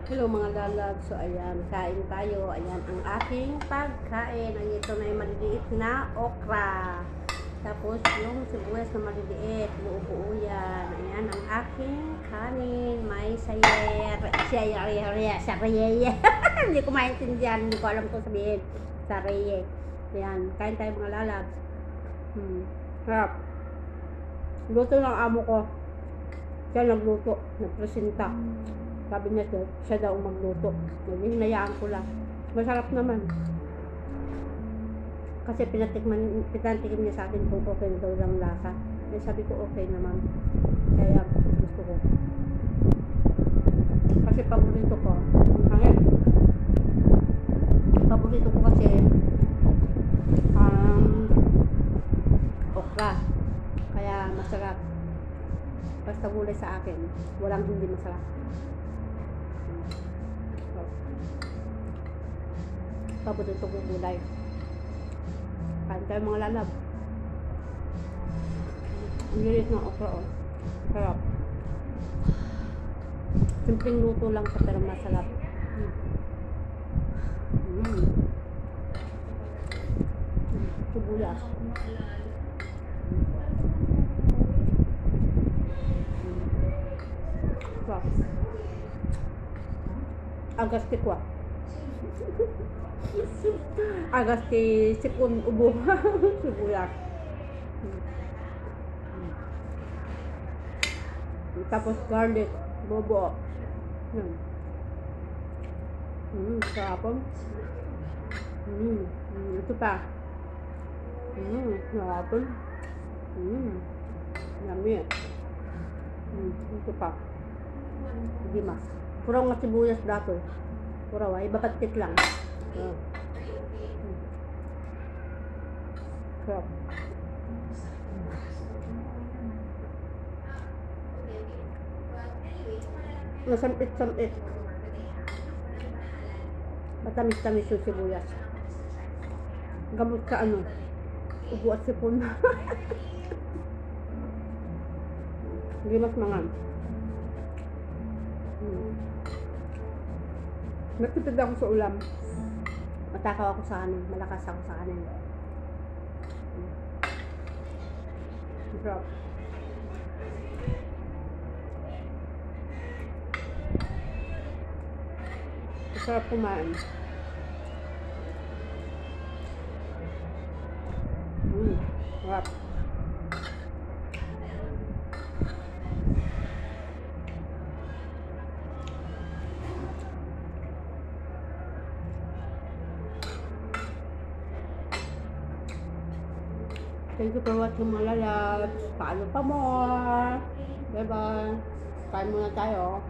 Hello mga lalag, so ayan, kain tayo. Ayan ang aking pagkain. Ito na yung maliliit na okra. Tapos yung sibuyas na maliliit, buo-buo yan. Ayan ang aking kanin. May sayer. Sareye. Hindi ko maintindihan, hindi ko alam kung sabihin. Sareye. Ayan, kain tayo mga lalag. Harap. Luto ng amo ko. Siya nagluto, nagpresenta. Sabi niya siya daw magluto. Hinayaan ko lang. Masarap naman. Kasi pinatikim niya sa akin kung okay daw lang lasa. Eh sabi ko okay naman. Kaya gusto ko. Kasi paborito ko. Hangin. Paborito ko kasi okra. Kaya masarap. Basta gulay sa akin. Walang hindi masarap. Paborito ko gulay. Kain tayo mga lalab. Ang liit ng okra, oh. Sarap. Simpleng luto lang sa pero masarap. Sibuyas. Sarap. Agastikwa. Agasti sipon ubo. Sibuyas. Tapos garlic, bobo. Sarapon. Ito pa. Sarapon. Yummy. Ito pa. Hindi mas. Puro nga sibuyas dato. Puro ay babatik lang. Sarap. Nasampit-sampit. Matamis-tamis yung sibuyas. Gamot ka ano? Ubo at sipon. Hindi mas mangan. Nagtitid ako sa ulam. Matakaw ako sa kanin. Malakas ako sa kanin. Sarap. Sarap kumain. Sarap. Thank you for watching mga lalabs. Paano pa more? Bye bye. Kain muna tayo.